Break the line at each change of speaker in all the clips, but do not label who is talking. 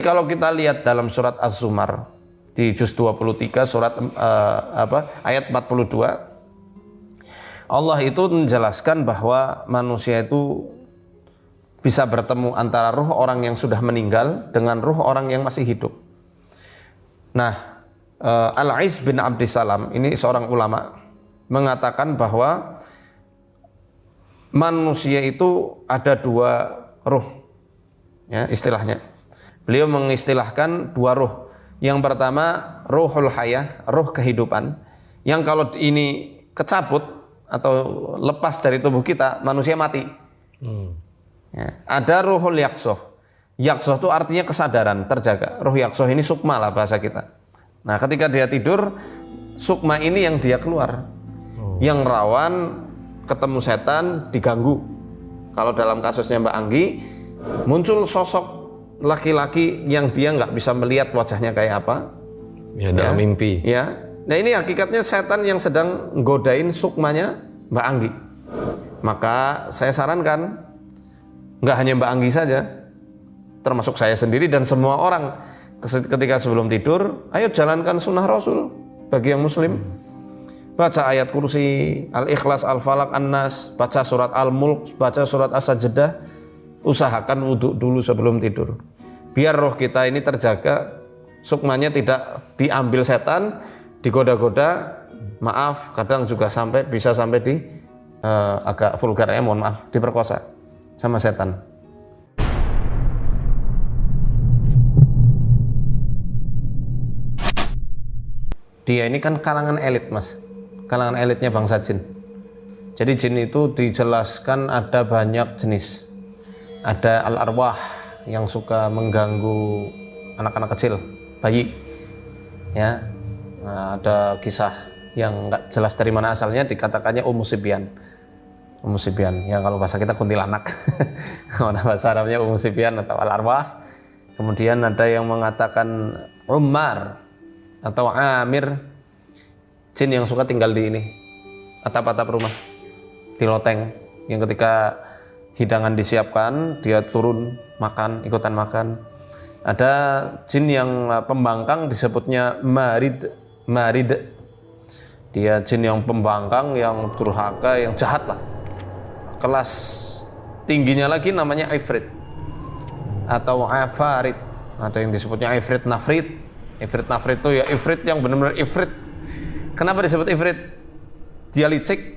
Kalau kita lihat dalam surat Az-Zumar di juz 23 surat ayat 42, Allah itu menjelaskan bahwa manusia itu bisa bertemu antara ruh orang yang sudah meninggal dengan ruh orang yang masih hidup. Nah, Al-Iz bin Abdissalam ini seorang ulama mengatakan bahwa manusia itu ada dua ruh, ya, istilahnya. Beliau mengistilahkan dua ruh. Yang pertama ruhul hayah, ruh kehidupan, yang kalau ini kecabut atau lepas dari tubuh kita, manusia mati. Ya. Ada ruhul yaksoh. Yaksoh itu artinya kesadaran, terjaga. Ruh yaksoh ini sukma lah bahasa kita. Nah, ketika dia tidur, sukma ini yang dia keluar. Yang rawan ketemu setan, diganggu. Kalau dalam kasusnya Mbak Anggi, muncul sosok laki-laki yang dia nggak bisa melihat wajahnya kayak apa.
Ya, dalam mimpi.
Ya. Nah, ini hakikatnya setan yang sedang godain sukmanya Mbak Anggi. Maka saya sarankan, nggak hanya Mbak Anggi saja, termasuk saya sendiri dan semua orang, ketika sebelum tidur, ayo jalankan sunnah Rasul bagi yang muslim. Baca ayat kursi, Al-Ikhlas, Al-Falaq, An-Nas, baca surat Al-Mulk, baca surat As-Sajdah. Usahakan wudhu dulu sebelum tidur, biar roh kita ini terjaga, sukmanya tidak diambil setan, digoda-goda. Maaf, kadang juga bisa sampai di agak vulgar ya, mohon maaf, diperkosa sama setan. Dia ini kan kalangan elit, Mas, kalangan elitnya bangsa jin. Jadi jin itu dijelaskan ada banyak jenis. Ada al-arwah yang suka mengganggu anak-anak kecil, bayi, ya. Nah, ada kisah yang nggak jelas dari mana asalnya, dikatakannya Ummu Sibyan. Ummu Sibyan, ya kalau bahasa kita kuntilanak. Mana bahasa Arabnya Ummu Sibyan atau al-arwah. Kemudian ada yang mengatakan Ummar atau Amir, jin yang suka tinggal di ini atap-atap rumah, di loteng, yang ketika hidangan disiapkan, dia turun makan, ikutan makan. Ada jin yang pembangkang, disebutnya marid. Dia jin yang pembangkang, yang durhaka, yang jahat lah. Kelas tingginya lagi namanya ifrit atau afarit. Ada yang disebutnya ifrit nafrit. Ifrit nafrit itu ya ifrit yang benar-benar ifrit. Kenapa disebut ifrit? Dia licik,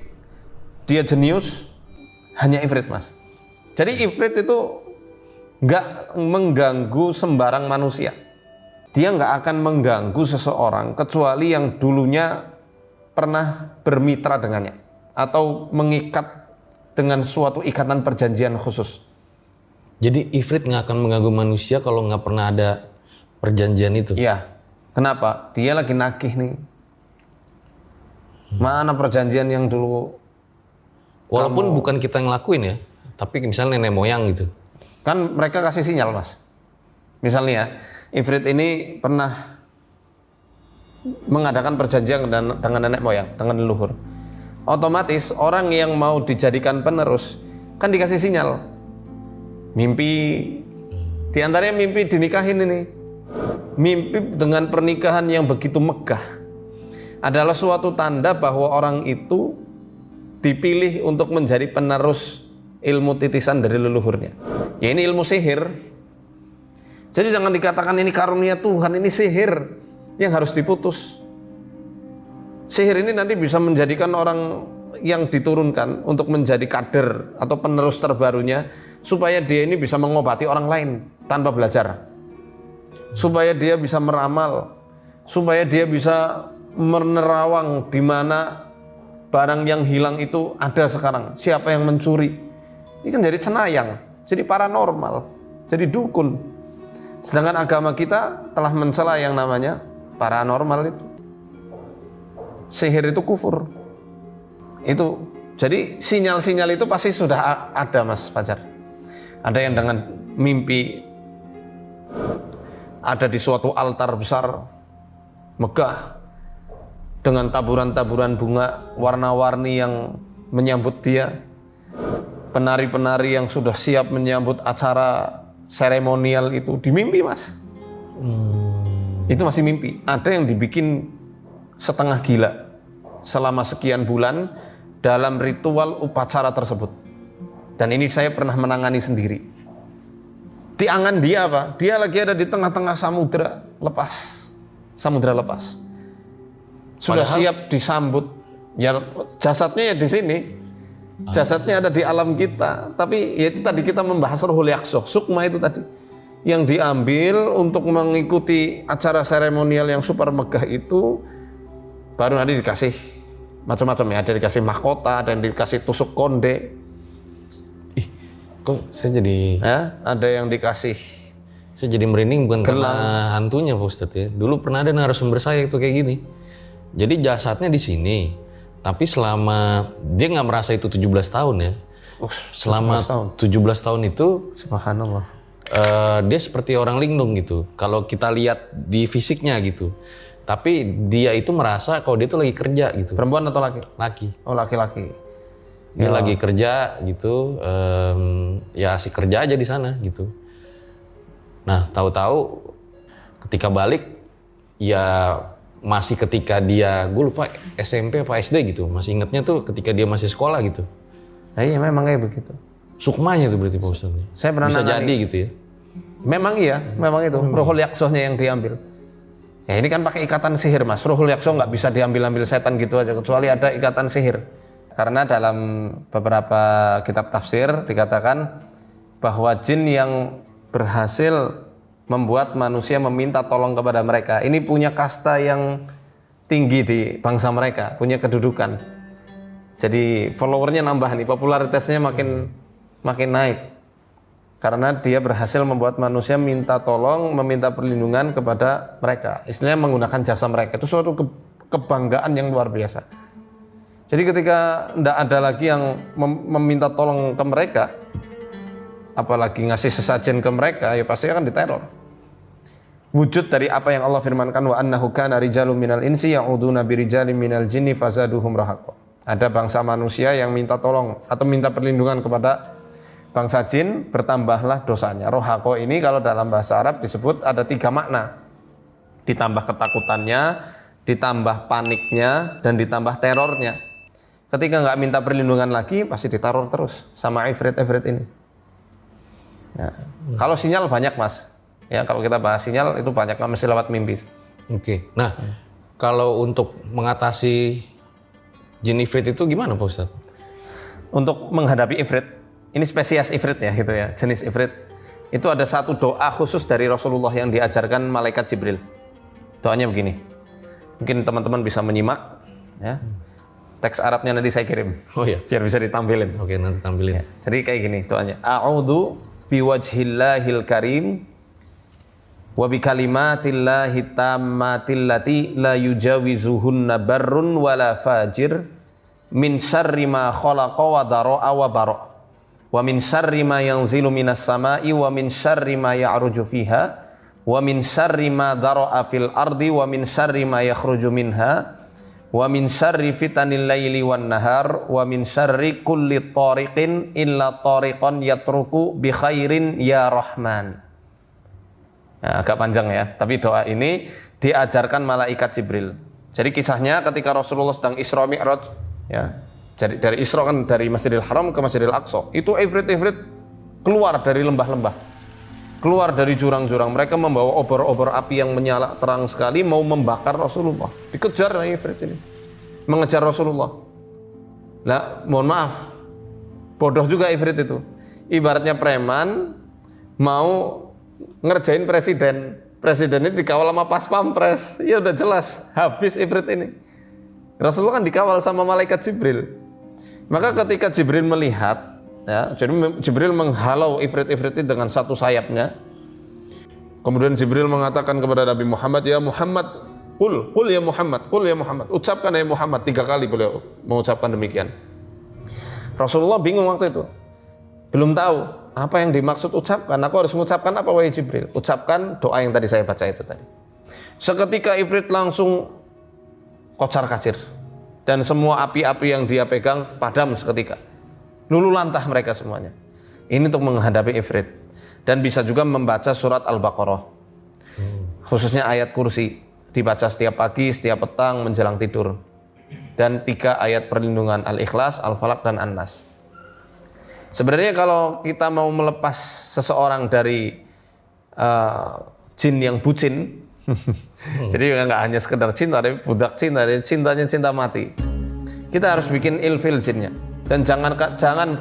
dia jenius, hanya ifrit, Mas. Jadi ifrit itu nggak mengganggu sembarang manusia. Dia nggak akan mengganggu seseorang kecuali yang dulunya pernah bermitra dengannya atau mengikat dengan suatu ikatan perjanjian khusus.
Jadi ifrit nggak akan mengganggu manusia kalau nggak pernah ada perjanjian itu?
Iya. Kenapa? Dia lagi nagih nih. Mana perjanjian yang dulu?
Walaupun bukan kita yang ngelakuin ya, tapi misalnya nenek moyang gitu.
Kan mereka kasih sinyal, Mas. Misalnya, ifrit ini pernah mengadakan perjanjian dengan nenek moyang, dengan leluhur. Otomatis orang yang mau dijadikan penerus kan dikasih sinyal. Mimpi, di antaranya mimpi dinikahin ini. Mimpi dengan pernikahan yang begitu megah adalah suatu tanda bahwa orang itu dipilih untuk menjadi penerus ilmu titisan dari leluhurnya. Ya, ini ilmu sihir. Jadi jangan dikatakan ini karunia Tuhan, ini sihir yang harus diputus. Sihir ini nanti bisa menjadikan orang yang diturunkan untuk menjadi kader atau penerus terbarunya, supaya dia ini bisa mengobati orang lain tanpa belajar, supaya dia bisa meramal, supaya dia bisa menerawang di mana barang yang hilang itu ada sekarang, siapa yang mencuri. Ini kan jadi cenayang, jadi paranormal, jadi dukun. Sedangkan agama kita telah mencela yang namanya paranormal itu. Sihir itu kufur. Itu jadi sinyal-sinyal itu pasti sudah ada, Mas Fajar. Ada yang dengan mimpi ada di suatu altar besar megah dengan taburan-taburan bunga warna-warni yang menyambut dia, penari-penari yang sudah siap menyambut acara seremonial itu di mimpi, Mas. Itu masih mimpi. Ada yang dibikin setengah gila selama sekian bulan dalam ritual upacara tersebut. Dan ini saya pernah menangani sendiri. Di angan dia apa? Dia lagi ada di tengah-tengah samudra lepas. Samudra lepas. Sudah siap disambut. Ya jasadnya ya di sini. Jasadnya ada di alam kita. Tapi ya itu tadi kita membahas ruhul yaksoh. Sukma itu tadi. Yang diambil untuk mengikuti acara seremonial yang super megah itu, baru nanti dikasih macam-macam ya. Ada dikasih mahkota, ada yang dikasih tusuk konde.
Kok saya jadi...
Ya, ada yang dikasih.
Saya jadi merinding bukan karena hantunya Pak Ustadz ya. Dulu pernah ada narasumber saya itu kayak gini. Jadi jasadnya di sini. Tapi selama dia nggak merasa itu 17 tahun ya. Selama 17 tahun itu,
Subhanallah.
Dia seperti orang linglung gitu. Kalau kita lihat di fisiknya gitu. Tapi dia itu merasa kalau dia itu lagi kerja gitu.
Perempuan atau laki?
Laki.
Oh laki-laki.
Dia lagi kerja gitu. Ya asik kerja aja di sana gitu. Nah tahu-tahu ketika balik ya masih ketika dia, gue lupa SMP apa SD gitu. Masih ingetnya tuh ketika dia masih sekolah gitu.
Nah, iya memang kayak begitu.
Sukmanya tuh berarti Pak Ustadz.
Saya pernah
bisa
nangani.
jadi gitu ya.
Memang iya, memang itu. Ruhul yaksohnya yang diambil. Ya ini kan pakai ikatan sihir mas. Ruhul yaksoh nggak bisa diambil-ambil setan gitu aja. Kecuali ada ikatan sihir. Karena dalam beberapa kitab tafsir dikatakan bahwa jin yang berhasil membuat manusia meminta tolong kepada mereka, ini punya kasta yang tinggi di bangsa mereka, punya kedudukan. Jadi followernya nambah nih, popularitasnya makin naik. Karena dia berhasil membuat manusia minta tolong, meminta perlindungan kepada mereka. Istilahnya menggunakan jasa mereka. Itu suatu kebanggaan yang luar biasa. Jadi ketika tidak ada lagi yang meminta tolong ke mereka, apalagi ngasih sesajen ke mereka, ya pasti akan diteror. Wujud dari apa yang Allah firmankan, wa annahu kana rijalun minal insi ya'uduna birijalin minal jinni fazaduhum rahaqa. Ada bangsa manusia yang minta tolong atau minta perlindungan kepada bangsa jin, bertambahlah dosanya. Rohako ini kalau dalam bahasa Arab disebut ada 3 makna. Ditambah ketakutannya, ditambah paniknya, dan ditambah terornya. Ketika nggak minta perlindungan lagi, pasti diteror terus sama ifrit-ifrit ini. Ya. Kalau sinyal banyak mas, ya kalau kita bahas sinyal itu banyak, nggak mesti lewat mimpi.
Oke. Nah, kalau untuk mengatasi jin ifrit itu gimana Pak Ustadz?
Untuk menghadapi ifrit, ini spesies ifrit ya gitu ya, jenis ifrit. Itu ada satu doa khusus dari Rasulullah yang diajarkan malaikat Jibril. Doanya begini. Mungkin teman-teman bisa menyimak ya. Teks Arabnya nanti saya kirim.
Oh iya.
Biar bisa ditampilin.
Oke, nanti tampilin.
Ya. Jadi kayak gini doanya. A'udzu biwajhillahil karim wa bikalimatillahi tammatillati la yujawizuhunna barrun wala fajir min syarri ma khalaqa wa dara'a wa bara' wa min syarri ma yanzilu minas sama'i wa min syarri ma ya'ruju fiha wa min syarri ma dara'a fil ardi wa min syarri ma yakhruju minha wa min syarri fitanil laili wan nahar wa min syarri kulli tariqin illa tariqan yatruku bi khairin ya rahman. Nah, agak panjang ya, tapi doa ini diajarkan malaikat Jibril. Jadi kisahnya ketika Rasulullah sedang Isra Mi'raj ya. Jadi dari Isra kan dari Masjidil Haram ke Masjidil Aqsa. Itu ifrit-ifrit keluar dari lembah-lembah. Keluar dari jurang-jurang. Mereka membawa obor-obor api yang menyala terang sekali mau membakar Rasulullah. Dikejar ifrit ini. Mengejar Rasulullah. Nah, mohon maaf. Bodoh juga ifrit itu. Ibaratnya preman mau ngerjain presiden. Presiden ini dikawal sama pas pampres. Ya udah jelas habis ifrit ini. Rasulullah kan dikawal sama malaikat Jibril. Maka ketika Jibril melihat ya, jadi Jibril menghalau ifrit-ifrit itu dengan satu sayapnya. Kemudian Jibril mengatakan kepada Nabi Muhammad, ya Muhammad, qul ya Muhammad, qul ya Muhammad. Ucapkan ya Muhammad, 3 kali beliau mengucapkan demikian. Rasulullah bingung waktu itu. Belum tahu apa yang dimaksud ucapkan. Aku harus mengucapkan apa wahai Jibril? Ucapkan doa yang tadi saya baca itu tadi. Seketika ifrit langsung kocar-kacir. Dan semua api-api yang dia pegang padam seketika. Luluh lantah mereka semuanya. Ini untuk menghadapi ifrit. Dan bisa juga membaca surat Al-Baqarah. Khususnya ayat kursi dibaca setiap pagi, setiap petang menjelang tidur. Dan 3 ayat perlindungan Al-Ikhlas, Al-Falaq, dan An-Nas. Sebenarnya kalau kita mau melepas seseorang dari jin yang bucin, jadi nggak hanya sekedar cinta, tapi budak cinta, cintanya cinta mati. Kita harus bikin ilfil jinnya, dan jangan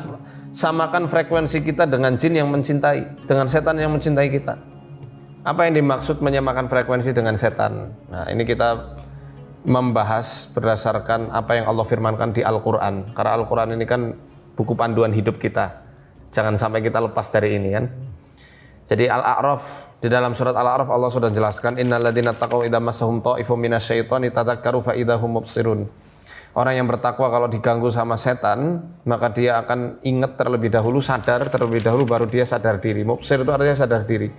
samakan frekuensi kita dengan jin yang mencintai, dengan setan yang mencintai kita. Apa yang dimaksud menyamakan frekuensi dengan setan? Nah, ini kita membahas berdasarkan apa yang Allah firmankan di Al-Quran. Karena Al-Quran ini kan buku panduan hidup kita. Jangan sampai kita lepas dari ini kan. Jadi Al-A'raf, di dalam surat Al-A'raf Allah sudah jelaskan, innal ladzina taqaw idza massahum ta'ifum minasyaitani tadzakkaru fa idza hum mubsirun. Orang yang bertakwa kalau diganggu sama setan, maka dia akan ingat terlebih dahulu, sadar terlebih dahulu, baru dia sadar diri. Mubsir itu artinya sadar diri.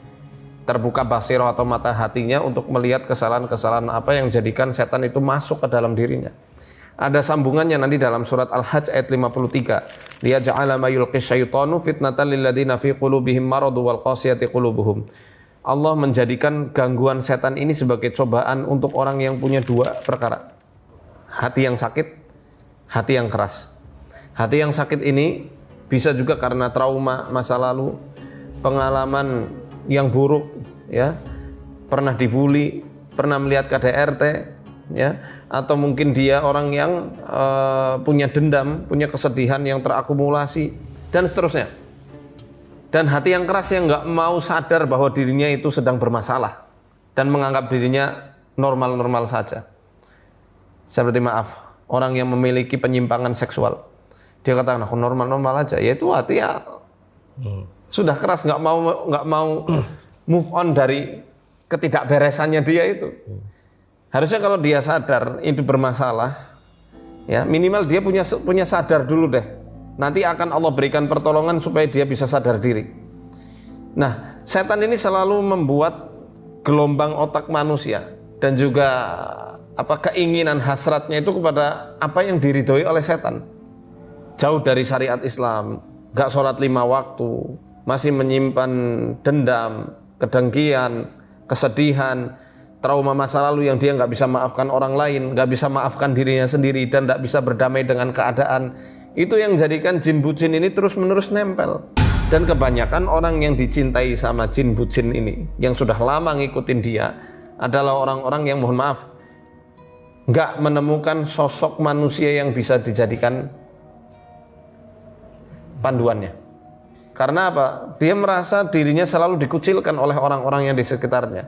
Terbuka basirah atau mata hatinya untuk melihat kesalahan-kesalahan apa yang jadikan setan itu masuk ke dalam dirinya. Ada sambungannya nanti dalam surat Al-Hajj ayat 53. Dia ja'ala ma yulqis syaitanu fitnatan lil ladzina fi qulubihim maradu wal qasiyati qulubuhum. Allah menjadikan gangguan setan ini sebagai cobaan untuk orang yang punya 2 perkara. Hati yang sakit, hati yang keras. Hati yang sakit ini bisa juga karena trauma masa lalu, pengalaman yang buruk, ya, pernah dibully, pernah melihat KDRT, ya, atau mungkin dia orang yang punya dendam, punya kesedihan yang terakumulasi, dan seterusnya. Dan hati yang keras yang nggak mau sadar bahwa dirinya itu sedang bermasalah dan menganggap dirinya normal-normal saja. Seperti maaf, orang yang memiliki penyimpangan seksual, dia katakan aku normal-normal aja, yaitu hati ya sudah keras, nggak mau move on dari ketidakberesannya dia itu. Harusnya kalau dia sadar itu bermasalah, ya minimal dia punya sadar dulu deh. Nanti akan Allah berikan pertolongan supaya dia bisa sadar diri. Nah, setan ini selalu membuat gelombang otak manusia dan juga keinginan hasratnya itu kepada apa yang diridhoi oleh setan. Jauh dari syariat Islam, nggak sholat 5 waktu, masih menyimpan dendam, kedengkian, kesedihan, trauma masa lalu yang dia nggak bisa maafkan orang lain, nggak bisa maafkan dirinya sendiri, dan nggak bisa berdamai dengan keadaan. Itu yang jadikan jin bucin ini terus-menerus nempel. Dan kebanyakan orang yang dicintai sama jin bucin ini, yang sudah lama ngikutin dia, adalah orang-orang yang mohon maaf, nggak menemukan sosok manusia yang bisa dijadikan panduannya. Karena apa? Dia merasa dirinya selalu dikucilkan oleh orang-orang yang di sekitarnya.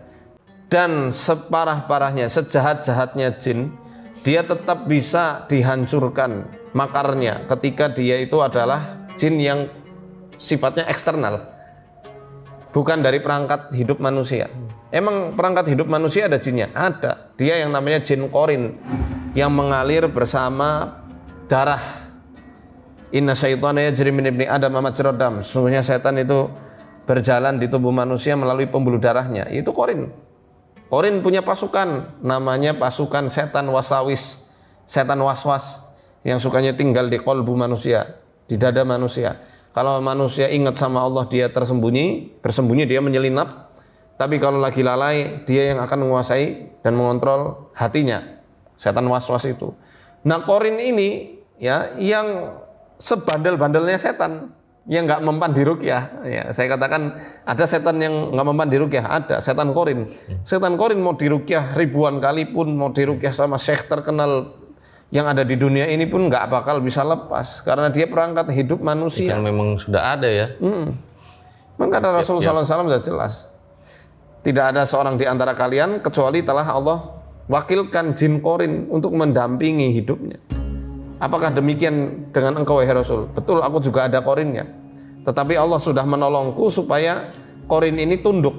Dan separah-parahnya, sejahat-jahatnya jin, dia tetap bisa dihancurkan makarnya ketika dia itu adalah jin yang sifatnya eksternal, bukan dari perangkat hidup manusia. Emang perangkat hidup manusia ada jinnya? Ada. Dia yang namanya jin korin, yang mengalir bersama darah. Inna syaitana yajri min ibni Adam majrad dam. Sesungguhnya setan itu berjalan di tubuh manusia melalui pembuluh darahnya. Itu korin. Korin punya pasukan, namanya pasukan setan wasawis, setan waswas, yang sukanya tinggal di kolbu manusia, di dada manusia. Kalau manusia ingat sama Allah, dia bersembunyi dia menyelinap. Tapi kalau lagi lalai, dia yang akan menguasai dan mengontrol hatinya, setan waswas itu. Nah, korin ini ya yang sebandel-bandelnya setan yang nggak mempan di ruqyah. Ya, saya katakan ada setan yang nggak mempan di ruqyah, ada setan korin. Setan korin mau di ruqyah ribuan kali pun, mau di ruqyah sama syekh terkenal yang ada di dunia ini pun nggak bakal bisa lepas karena dia perangkat hidup manusia.
Yang memang sudah ada ya.
Maka Rasulullah SAW sudah jelas, tidak ada seorang di antara kalian kecuali telah Allah wakilkan jin korin untuk mendampingi hidupnya. Apakah demikian dengan engkau wahai Rasul? Betul, aku juga ada korinnya. Tetapi Allah sudah menolongku supaya korin ini tunduk.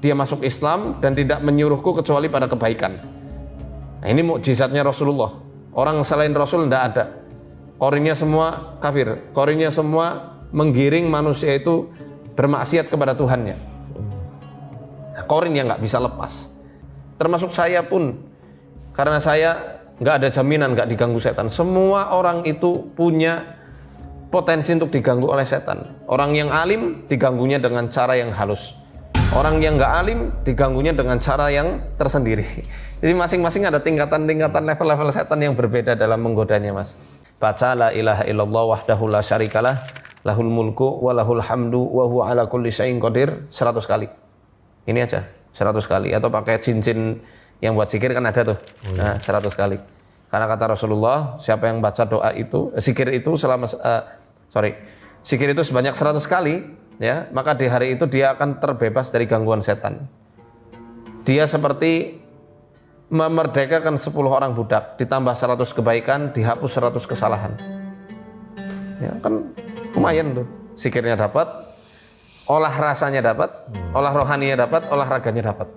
Dia masuk Islam dan tidak menyuruhku kecuali pada kebaikan. Nah, ini mukjizatnya Rasulullah. Orang selain Rasul tidak ada. Korinnya semua kafir. Korinnya semua menggiring manusia itu bermaksiat kepada Tuhannya. Nah, korin yang nggak bisa lepas. Termasuk saya pun, karena saya nggak ada jaminan nggak diganggu setan. Semua orang itu punya potensi untuk diganggu oleh setan. Orang yang alim diganggunya dengan cara yang halus. Orang yang nggak alim diganggunya dengan cara yang tersendiri. Jadi masing-masing ada tingkatan-tingkatan level-level setan yang berbeda dalam menggodanya, Mas. Baca la ilaha illallah wahdahu la syarikalah lahul mulku wa lahul hamdu wa huwa ala kulli syai'in qadir 100 kali. Ini aja 100 kali, atau pakai cincin yang buat zikir kan ada tuh. Nah, 100 kali. Karena kata Rasulullah, siapa yang baca doa itu, zikir itu zikir itu sebanyak 100 kali, ya, maka di hari itu dia akan terbebas dari gangguan setan. Dia seperti memerdekakan 10 orang budak, ditambah 100 kebaikan, dihapus 100 kesalahan. Ya, kan lumayan tuh. Zikirnya dapat, olah rasanya dapat, olah rohaninya dapat, olah raganya dapat.